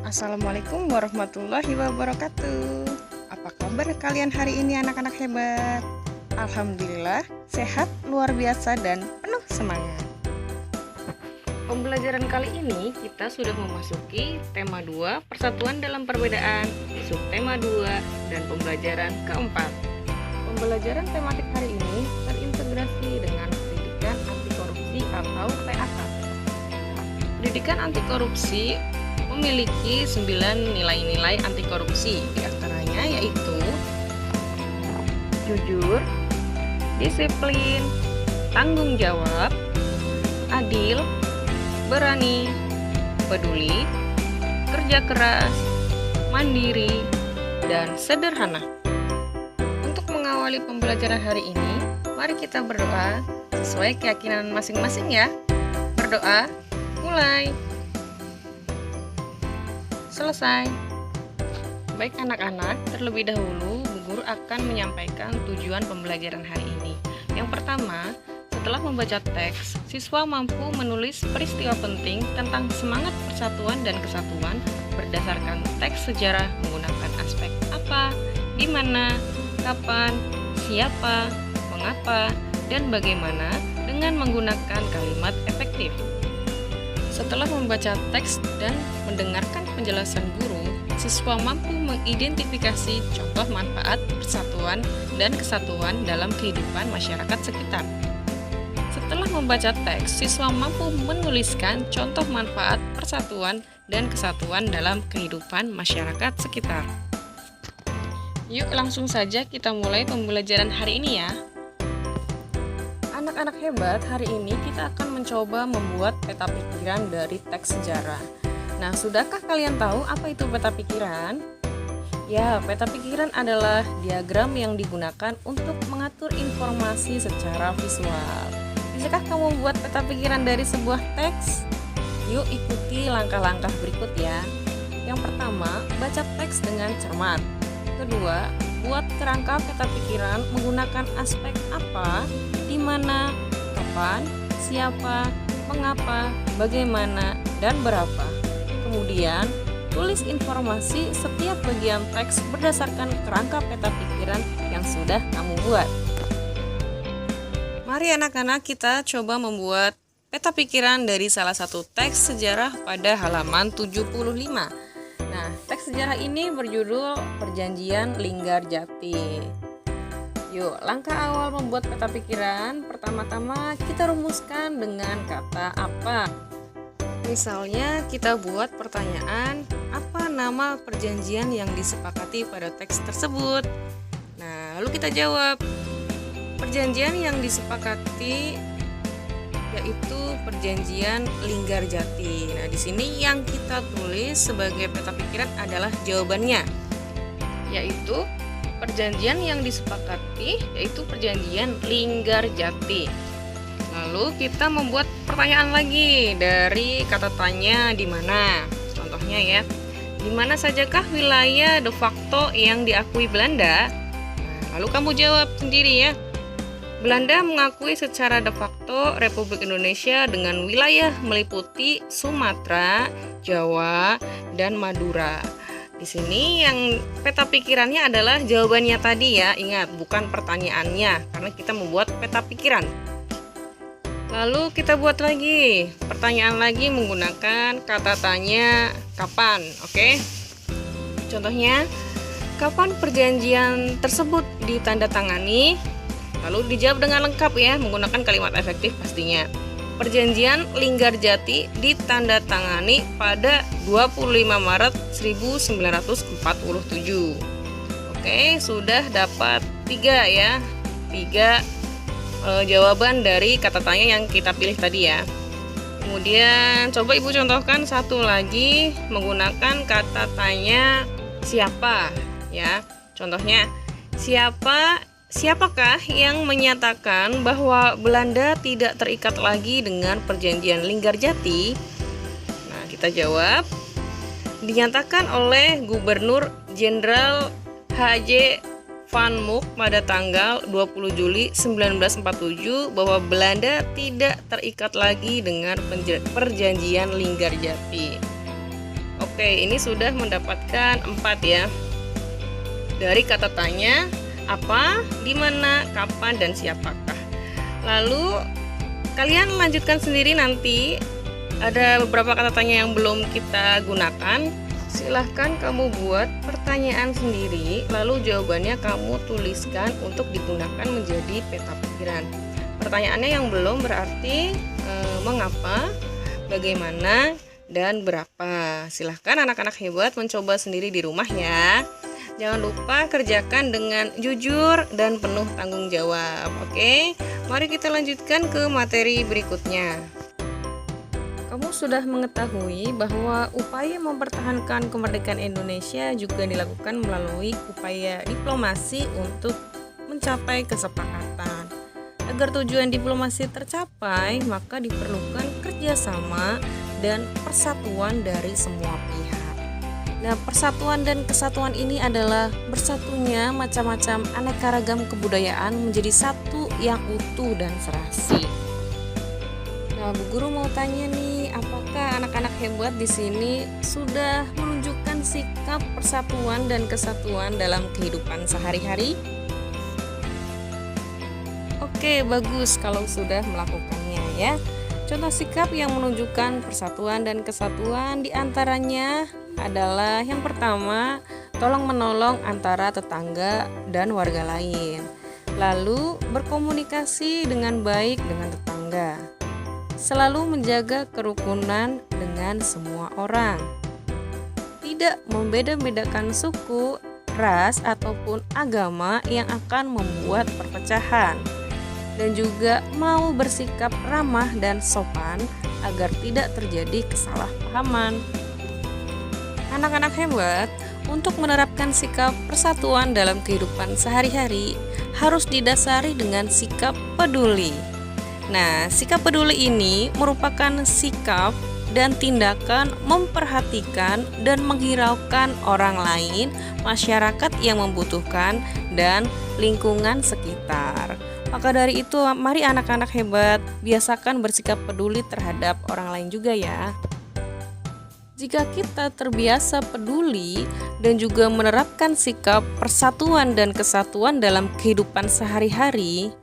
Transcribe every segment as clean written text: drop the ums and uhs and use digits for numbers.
Assalamualaikum warahmatullahi wabarakatuh. Apa kabar kalian hari ini anak-anak hebat? Alhamdulillah, sehat, luar biasa, dan penuh semangat. Pembelajaran kali ini kita sudah memasuki tema 2, persatuan dalam perbedaan, subtema 2, dan pembelajaran keempat. Pembelajaran tematik hari ini terintegrasi dengan pendidikan anti korupsi atau PAK. Pendidikan anti korupsi memiliki 9 nilai-nilai anti korupsi, diantaranya yaitu jujur, disiplin, tanggung jawab, adil, berani, peduli, kerja keras, mandiri, dan sederhana. Untuk mengawali pembelajaran hari ini, mari kita berdoa sesuai keyakinan masing-masing ya. Berdoa, mulai. Selesai. Baik anak-anak, terlebih dahulu Bu Guru akan menyampaikan tujuan pembelajaran hari ini. Yang pertama, setelah membaca teks, siswa mampu menulis peristiwa penting tentang semangat persatuan dan kesatuan berdasarkan teks sejarah menggunakan aspek apa, di mana, kapan, siapa, mengapa, dan bagaimana dengan menggunakan kalimat efektif. Setelah membaca teks dan mendengarkan penjelasan guru, siswa mampu mengidentifikasi contoh manfaat persatuan dan kesatuan dalam kehidupan masyarakat sekitar. Setelah membaca teks, siswa mampu menuliskan contoh manfaat persatuan dan kesatuan dalam kehidupan masyarakat sekitar. Yuk langsung saja kita mulai pembelajaran hari ini ya. Anak-anak hebat, hari ini kita akan mencoba membuat peta pikiran dari teks sejarah. Nah, sudahkah kalian tahu apa itu peta pikiran? Ya, peta pikiran adalah diagram yang digunakan untuk mengatur informasi secara visual. Bisakah kamu membuat peta pikiran dari sebuah teks? Yuk ikuti langkah-langkah berikut ya. Yang pertama, baca teks dengan cermat. Kedua, buat kerangka peta pikiran menggunakan aspek apa, di mana, kapan, siapa, mengapa, bagaimana, dan berapa. Kemudian, tulis informasi setiap bagian teks berdasarkan kerangka peta pikiran yang sudah kamu buat. Mari anak-anak kita coba membuat peta pikiran dari salah satu teks sejarah pada halaman 75. Nah, teks sejarah ini berjudul Perjanjian Linggarjati. Yuk, langkah awal membuat peta pikiran, pertama-tama kita rumuskan dengan kata apa. Misalnya, kita buat pertanyaan, apa nama perjanjian yang disepakati pada teks tersebut? Nah, lalu kita jawab, perjanjian yang disepakati yaitu Perjanjian Linggarjati. Nah, di sini yang kita tulis sebagai peta pikiran adalah jawabannya, yaitu perjanjian yang disepakati yaitu Perjanjian Linggarjati. Lalu kita membuat pertanyaan lagi dari kata tanya di mana. Contohnya ya, di mana sajakah wilayah de facto yang diakui Belanda? Nah, lalu kamu jawab sendiri ya. Belanda mengakui secara de facto Republik Indonesia dengan wilayah meliputi Sumatera, Jawa, dan Madura. Di sini yang peta pikirannya adalah jawabannya tadi ya, ingat bukan pertanyaannya karena kita membuat peta pikiran. Lalu kita buat lagi pertanyaan lagi menggunakan kata tanya kapan, oke? Contohnya, kapan perjanjian tersebut ditandatangani? Lalu dijawab dengan lengkap ya, menggunakan kalimat efektif pastinya. Perjanjian Linggarjati ditandatangani pada 25 Maret 1947. Oke, sudah dapat 3 ya. 3 jawaban dari kata tanya yang kita pilih tadi ya. Kemudian coba Ibu contohkan satu lagi menggunakan kata tanya siapa ya. Contohnya, siapakah yang menyatakan bahwa Belanda tidak terikat lagi dengan Perjanjian Linggarjati? Nah, kita jawab, dinyatakan oleh Gubernur Jenderal H.J. Van Mook pada tanggal 20 Juli 1947 bahwa Belanda tidak terikat lagi dengan Perjanjian Linggarjati. Oke, ini sudah mendapatkan 4 ya. Dari kata tanya, apa, di mana, kapan, dan siapakah. Lalu kalian lanjutkan sendiri nanti. Ada beberapa kata tanya yang belum kita gunakan. Silahkan kamu buat pertanyaan sendiri, lalu jawabannya kamu tuliskan untuk digunakan menjadi peta pikiran. Pertanyaannya yang belum berarti mengapa, bagaimana, dan berapa. Silahkan anak-anak hebat mencoba sendiri di rumah ya. Jangan lupa kerjakan dengan jujur dan penuh tanggung jawab. Oke, mari kita lanjutkan ke materi berikutnya. Kamu sudah mengetahui bahwa upaya mempertahankan kemerdekaan Indonesia juga dilakukan melalui upaya diplomasi untuk mencapai kesepakatan. Agar tujuan diplomasi tercapai, maka diperlukan kerjasama dan persatuan dari semua pihak. Nah, persatuan dan kesatuan ini adalah bersatunya macam-macam aneka ragam kebudayaan menjadi satu yang utuh dan serasi. Nah, Bu Guru mau tanya nih, apakah anak-anak hebat di sini sudah menunjukkan sikap persatuan dan kesatuan dalam kehidupan sehari-hari? Oke, bagus kalau sudah melakukannya ya. Contoh sikap yang menunjukkan persatuan dan kesatuan diantaranya adalah yang pertama, tolong menolong antara tetangga dan warga lain. Lalu berkomunikasi dengan baik dengan tetangga. Selalu menjaga kerukunan dengan semua orang. Tidak membeda-bedakan suku, ras, ataupun agama yang akan membuat perpecahan. Dan juga mau bersikap ramah dan sopan agar tidak terjadi kesalahpahaman. Anak-anak hebat, untuk menerapkan sikap persatuan dalam kehidupan sehari-hari harus didasari dengan sikap peduli. Nah, sikap peduli ini merupakan sikap dan tindakan memperhatikan dan menghiraukan orang lain, masyarakat yang membutuhkan, dan lingkungan sekitar. Maka dari itu, mari anak-anak hebat biasakan bersikap peduli terhadap orang lain juga ya. Jika kita terbiasa peduli dan juga menerapkan sikap persatuan dan kesatuan dalam kehidupan sehari-hari,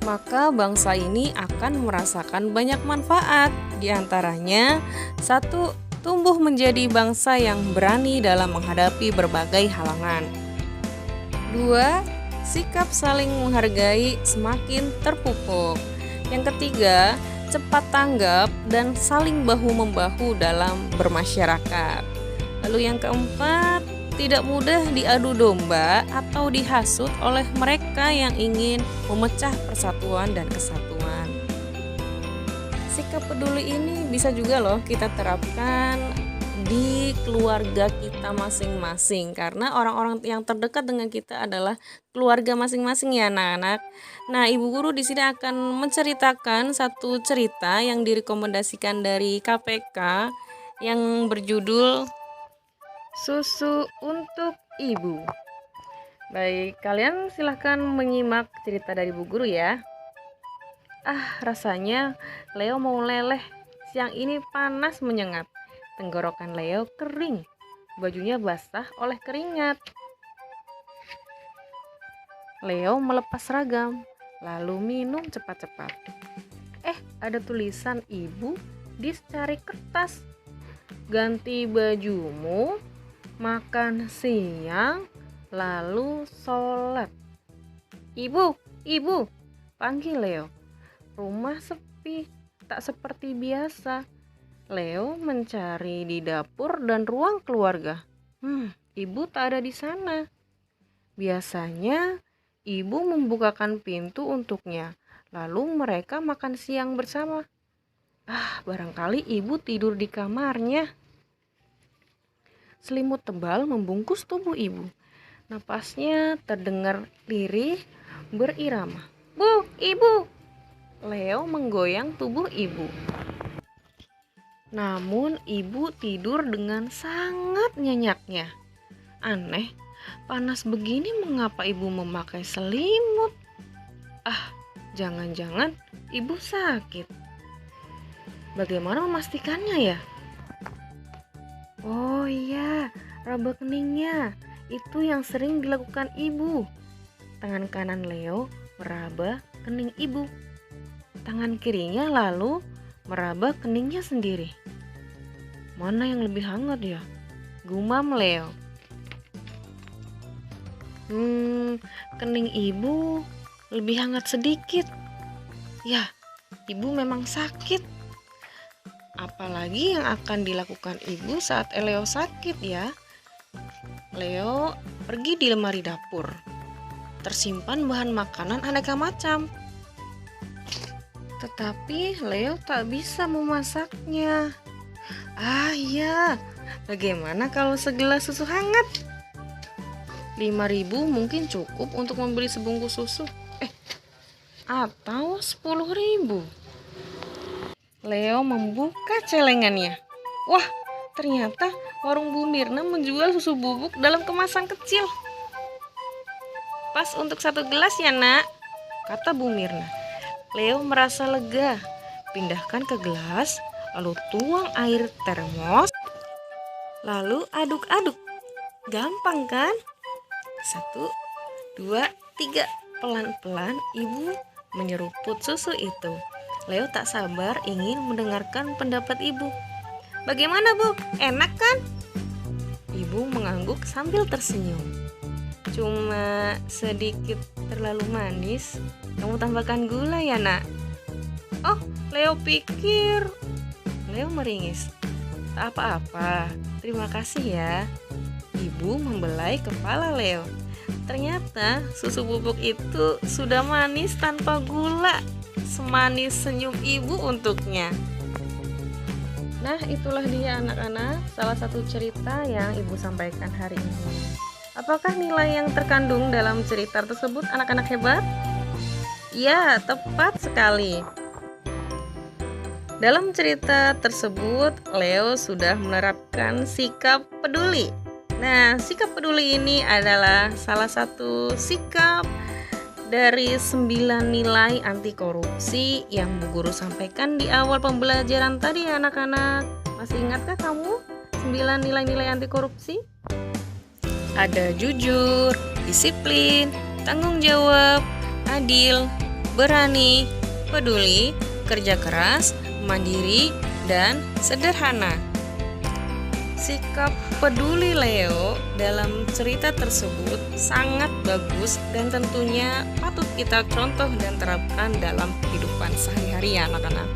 maka bangsa ini akan merasakan banyak manfaat. Di antaranya, 1. Tumbuh menjadi bangsa yang berani dalam menghadapi berbagai halangan. 2. Sikap saling menghargai semakin terpupuk. Yang ketiga, cepat tanggap dan saling bahu-membahu dalam bermasyarakat. Lalu yang keempat, tidak mudah diadu domba atau dihasut oleh mereka yang ingin memecah persatuan dan kesatuan. Sikap peduli ini bisa juga loh kita terapkan di keluarga kita masing-masing, karena orang-orang yang terdekat dengan kita adalah keluarga masing-masing ya anak-anak. Nah, Ibu Guru di sini akan menceritakan satu cerita yang direkomendasikan dari KPK yang berjudul Susu untuk Ibu. Baik, kalian silahkan menyimak cerita dari Bu Guru ya. Rasanya Leo mau leleh. Siang ini panas menyengat. Tenggorokan Leo kering. Bajunya basah oleh keringat. Leo melepas seragam, lalu minum cepat-cepat. Ada tulisan ibu di secari kertas. Ganti bajumu, makan siang, lalu sholat. Ibu, panggil Leo. Rumah sepi, tak seperti biasa. Leo mencari di dapur dan ruang keluarga. Ibu tak ada di sana. Biasanya, ibu membukakan pintu untuknya, lalu mereka makan siang bersama. Barangkali ibu tidur di kamarnya. Selimut tebal membungkus tubuh ibu. Napasnya terdengar lirih, berirama. Bu, ibu! Leo menggoyang tubuh ibu. Namun ibu tidur dengan sangat nyenyaknya. Aneh, panas begini mengapa ibu memakai selimut? Jangan-jangan ibu sakit. Bagaimana memastikannya ya? Oh iya, raba keningnya. Itu yang sering dilakukan ibu. Tangan kanan Leo meraba kening ibu. Tangan kirinya lalu meraba keningnya sendiri. Mana yang lebih hangat ya? Gumam Leo. Kening ibu lebih hangat sedikit. Ya, ibu memang sakit. Apalagi yang akan dilakukan ibu saat Leo sakit ya? Leo pergi di lemari dapur. Tersimpan bahan makanan aneka macam. Tetapi Leo tak bisa memasaknya. Ah iya, bagaimana kalau segelas susu hangat? 5.000 mungkin cukup untuk membeli sebungkus susu. Atau 10.000. Leo membuka celengannya. Wah, ternyata warung Bu Mirna menjual susu bubuk dalam kemasan kecil. Pas untuk 1 gelas ya nak, kata Bu Mirna. Leo merasa lega. Pindahkan ke gelas, lalu tuang air termos, lalu aduk-aduk. Gampang kan? 1, 2, 3. Pelan-pelan ibu menyeruput susu itu. Leo tak sabar ingin mendengarkan pendapat ibu. Bagaimana Bu? Enak kan? Ibu mengangguk sambil tersenyum. Cuma sedikit terlalu manis. Kamu tambahkan gula ya nak? Oh, Leo pikir. Leo meringis. Tak apa-apa, terima kasih ya. Ibu membelai kepala Leo. Ternyata susu bubuk itu sudah manis tanpa gula. Semanis senyum ibu untuknya. Nah, itulah dia anak-anak, salah satu cerita yang ibu sampaikan hari ini. Apakah nilai yang terkandung dalam cerita tersebut anak-anak hebat? Ya, tepat sekali. Dalam cerita tersebut, Leo sudah menerapkan sikap peduli. Nah, sikap peduli ini adalah salah satu sikap dari 9 nilai anti korupsi yang Bu Guru sampaikan di awal pembelajaran tadi ya anak-anak. Masih ingatkah kamu 9 nilai-nilai anti korupsi? Ada jujur, disiplin, tanggung jawab, adil, berani, peduli, kerja keras, mandiri, dan sederhana. Sikap peduli Leo dalam cerita tersebut sangat bagus dan tentunya patut kita contoh dan terapkan dalam kehidupan sehari-hari ya anak-anak.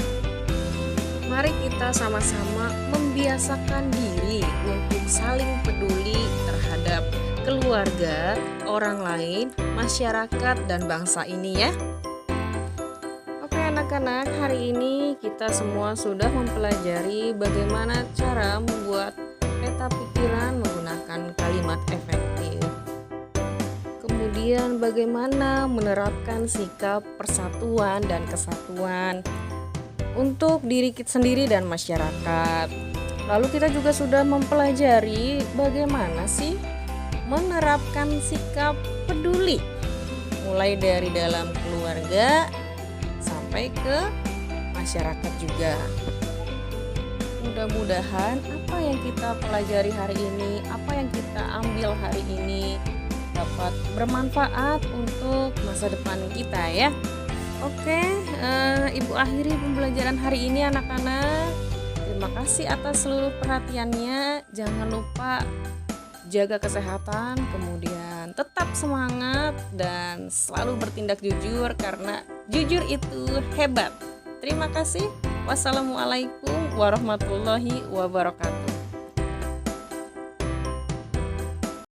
Mari kita sama-sama membiasakan diri untuk saling peduli terhadap keluarga, orang lain, masyarakat, dan bangsa ini ya. Oke anak-anak, hari ini kita semua sudah mempelajari bagaimana cara membuat peta pikiran menggunakan kalimat efektif. Kemudian bagaimana menerapkan sikap persatuan dan kesatuan untuk diri kita sendiri dan masyarakat. Lalu kita juga sudah mempelajari bagaimana sih menerapkan sikap peduli, mulai dari dalam keluarga sampai ke masyarakat juga. Mudah-mudahan apa yang kita pelajari hari ini, apa yang kita ambil hari ini dapat bermanfaat untuk masa depan kita ya. Oke, Ibu akhiri pembelajaran hari ini anak-anak. Terima kasih atas seluruh perhatiannya. Jangan lupa jaga kesehatan, kemudian tetap semangat dan selalu bertindak jujur karena jujur itu hebat. Terima kasih. Wassalamualaikum warahmatullahi wabarakatuh.